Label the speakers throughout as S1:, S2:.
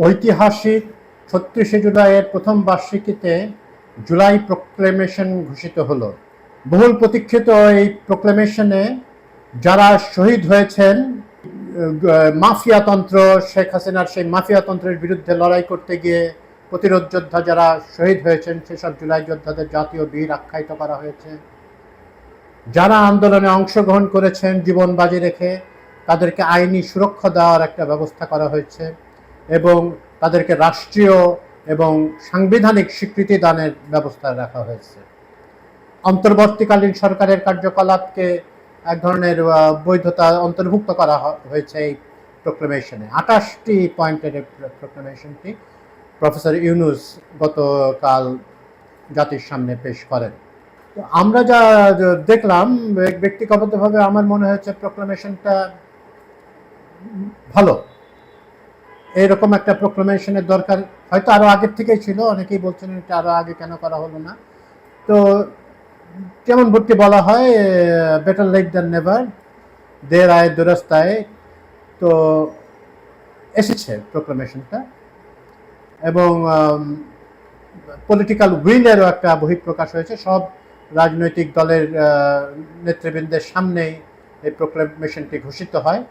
S1: ঐতিহাসিক ৩৬শে জুলাইয়ের প্রথম বার্ষিকীতে জুলাই প্রোক্লেমেশন ঘোষিত হলো। বহুল প্রতীক্ষিত এই প্রোক্লেমেশনে যারা শহীদ হয়েছেন, মাফিয়াতন্ত্র, শেখ হাসিনার সেই মাফিয়াতন্ত্রের বিরুদ্ধে লড়াই করতে গিয়ে প্রতিরোধ যোদ্ধা যারা শহীদ হয়েছেন, সেসব জুলাই যোদ্ধাদের জাতীয় বীর আখ্যায়িত করা হয়েছে। যারা আন্দোলনে অংশগ্রহণ করেছেন জীবন বাজি রেখে, তাদেরকে আইনি সুরক্ষা দেওয়ার একটা ব্যবস্থা করা হয়েছে এবং তাদেরকে রাষ্ট্রীয় এবং সাংবিধানিক স্বীকৃতি দানের ব্যবস্থা রাখা হয়েছে। অন্তর্বর্তীকালীন সরকারের কার্যকলাপকে এক ধরনের বৈধতা অন্তর্ভুক্ত করা হয়েছে এই প্রোক্লেমেশনে। 28টি পয়েন্টের প্রোক্লেমেশনটি প্রফেসর ইউনূস গতকাল জাতির সামনে পেশ করেন। তো আমরা যা দেখলাম, ব্যক্তিগতভাবে আমার মনে হয়েছে প্রোক্লেমেশনটা ভালো। এইরকম একটা প্রোক্লেমেশনের দরকার হয়তো আরও আগের থেকেই ছিল। অনেকেই বলছেন এটা আরও আগে কেন করা হলো না। তো যেমন ভর্তি বলা হয়, বেটার লেট দ্যান নেভার, দের আয় দুরাস্তায়। তো এসেছে প্রোক্লেমেশনটা এবং পলিটিক্যাল উইলেরও একটা বহিঃপ্রকাশ হয়েছে। সব রাজনৈতিক দলের নেতৃবৃন্দের সামনেই এই প্রোক্লেমেশনটি ঘোষিত হয়।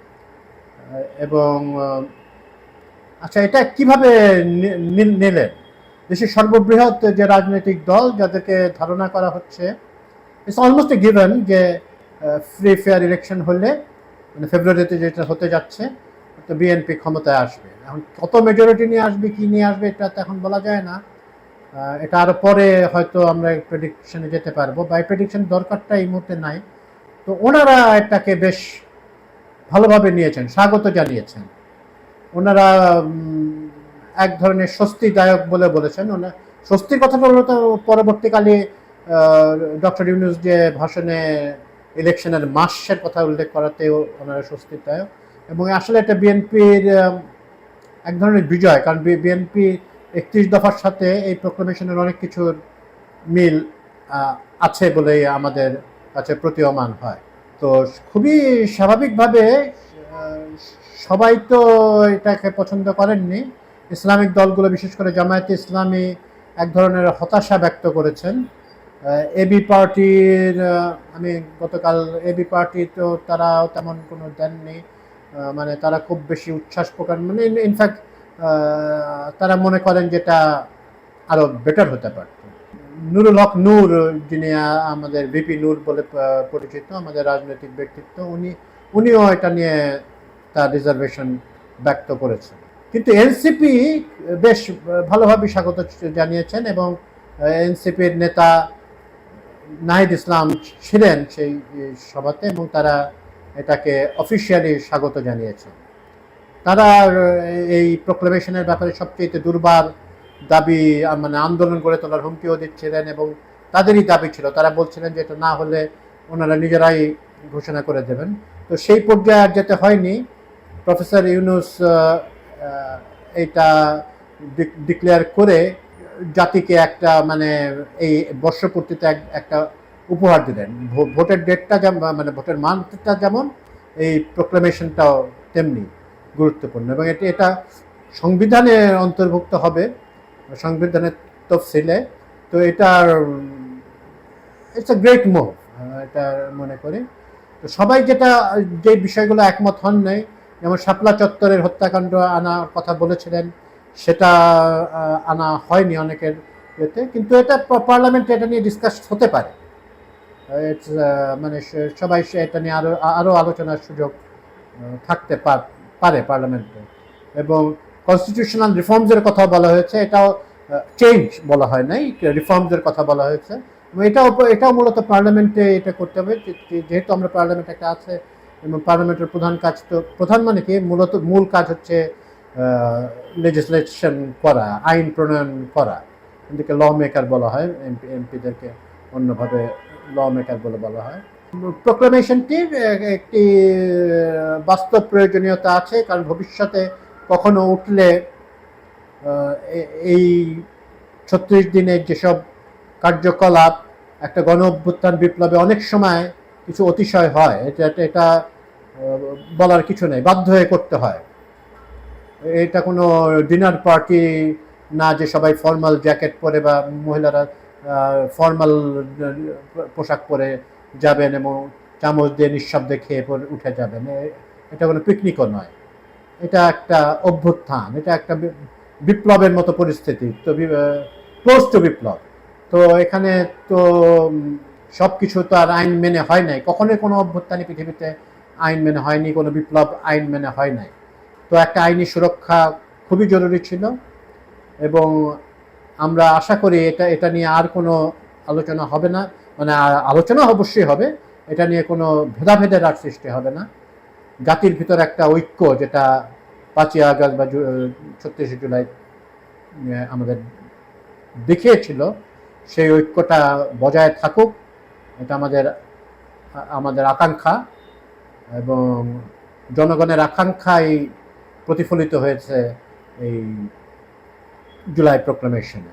S1: এবং আচ্ছা, এটা কিভাবে নিলেন? দেশের সর্ববৃহৎ যে রাজনৈতিক দল, যাদেরকে ধারণা করা হচ্ছে ইটস অলমোস্ট এ গিভেন যে ফ্রি ফেয়ার ইলেকশন হলে, মানে ফেব্রুয়ারিতে যেটা হতে যাচ্ছে, তো বিএনপি ক্ষমতায় আসবে। এখন কত মেজরিটি নিয়ে আসবে, কি নিয়ে আসবে, এটা তো এখন বলা যায় না। এটা আরও পরে হয়তো আমরা প্রেডিকশনে যেতে পারবো, বা প্রেডিকশন দরকারটা এই মুহূর্তে নাই। তো ওনারা এটাকে বেশ ভালোভাবে নিয়েছেন, স্বাগত জানিয়েছেন। ওনারা এক ধরনের স্বস্তিদায়ক বলে বলেছেন। স্বস্তির কথাটা হলো তো পরবর্তীকালে ডক্টর ইউনূস যে ভাষণে ইলেকশনের মাসের কথা উল্লেখ করাতেও ওনারা স্বস্তিদায়ক। এবং আসলে এটা বিএনপির এক ধরনের বিজয়, কারণ বিএনপি 31 দফার সাথে এই প্রোক্লেমেশনের অনেক কিছুর মিল আছে বলেই আমাদের কাছে প্রতীয়মান হয়। তো খুবই স্বাভাবিকভাবে সবাই তো এটাকে পছন্দ করেননি। ইসলামিক দলগুলো, বিশেষ করে জামায়াতে ইসলামী, এক ধরনের হতাশা ব্যক্ত করেছেন। এবি পার্টির, আমি গতকাল এবি পার্টি, তো তারাও তেমন কোনো দেননি। মানে তারা খুব বেশি উচ্ছ্বাস প্রকাশ, মানে ইনফ্যাক্ট তারা মনে করেন যেটা আরও বেটার হতে পারত। নুরুল হক নূর, যিনি আমাদের ভিপি নূর বলে পরিচিত, আমাদের রাজনৈতিক ব্যক্তিত্ব, উনিও এটা নিয়ে তার রিজার্ভেশন ব্যক্ত করেছেন। কিন্তু এনসিপি বেশ ভালোভাবে স্বাগত জানিয়েছেন এবং এনসিপির নেতা নাহিদ ইসলাম ছিলেন সেই সভাতে এবং তারা এটাকে অফিসিয়ালি স্বাগত জানিয়েছেন। তারা এই প্রোক্লেমেশনের ব্যাপারে সবচেয়ে দুর্বার দাবি, মানে আন্দোলন গড়ে তোলার হুমকিও দিচ্ছিলেন এবং তাদেরই দাবি ছিল, তারা বলছিলেন যে এটা না হলে ওনারা নিজেরাই ঘোষণা করে দেবেন। তো সেই পর্যায়ে আর যেতে হয়নি। প্রফেসর ইউনূস এইটা ডিক্লেয়ার করে জাতিকে একটা, মানে এই বর্ষপূর্তিতে একটা উপহার দিলেন। ভোটের ডেটটা যেমন, মানে ভোটের মানটা যেমন, এই প্রোক্লেমেশনটাও তেমনি গুরুত্বপূর্ণ এবং এটা সংবিধানে অন্তর্ভুক্ত হবে, সংবিধানের তফসিলে। তো এটার ইটস এ গ্রেট মুভ, এটা মনে করি। তো সবাই যে বিষয়গুলো একমত হন নাই, যেমন শাপলা চত্বরের হত্যাকাণ্ড আনার কথা বলেছিলেন, সেটা আনা হয়নি অনেকের ইয়েতে, কিন্তু এটা পার্লামেন্টে এটা নিয়ে ডিসকাস হতে পারে। মানে সবাই এটা নিয়ে আরও আলোচনার সুযোগ থাকতে পারে পার্লামেন্টে। এবং কনস্টিটিউশনাল রিফর্মসের কথা বলা হয়েছে, এটাও চেঞ্জ বলা হয় নাই, রিফর্মসের কথা বলা হয়েছে। এবং এটাও মূলত পার্লামেন্টে এটা করতে হবে, যেহেতু আমরা পার্লামেন্ট একটা আছে এবং পার্লামেন্টের প্রধান কাজ, তো প্রধান মানে কি, মূল কাজ হচ্ছে লেজিসলেশন করা, আইন প্রণয়ন করা। এদিকে ল মেকার বলা হয়, এমপিদেরকে অন্যভাবে ল মেকার বলে বলা হয়। প্রোক্লেমেশনটির একটি বাস্তব প্রয়োজনীয়তা আছে, কারণ ভবিষ্যতে কখনো উঠলে এই 36 দিনের যেসব কার্যকলাপ একটা গণ অভ্যুত্থান বিপ্লবে অনেক সময় কিছু অতিশয় হয়, এটা বলার কিছু নেই, বাধ্য হয়ে করতে হয়। এটা কোনো ডিনার পার্টি না যে সবাই ফর্মাল জ্যাকেট পরে বা মহিলারা ফর্মাল পোশাক পরে যাবেন এবং চামচ দিয়ে নিঃশব্দে খেয়ে পরে উঠে যাবেন। এটা কোনো পিকনিকও নয়, এটা একটা অভ্যুত্থান, এটা একটা বিপ্লবের মতো পরিস্থিতি। তো ক্লোজ টু বিপ্লব। তো এখানে তো সব কিছু তো আর আইন মেনে হয় নাই, কখনোই কোনো অভ্যুত্থানই পৃথিবীতে আইন মেনে হয়নি, কোনো বিপ্লব আইন মেনে হয় নাই। তো একটা আইনি সুরক্ষা খুবই জরুরি ছিল এবং আমরা আশা করি এটা নিয়ে আর কোনো আলোচনা হবে না, মানে আলোচনা অবশ্যই হবে, এটা নিয়ে কোনো ভেদাভেদের আর সৃষ্টি হবে না। জাতির ভিতর একটা ঐক্য, যেটা 5ই আগস্ট বা 36শে জুলাই আমাদের দেখিয়েছিল, সেই ঐক্যটা বজায় থাকুক, এটা আমাদের আকাঙ্ক্ষা এবং জনগণের আকাঙ্ক্ষাই প্রতিফলিত হয়েছে এই জুলাই প্রোক্লামেশনে।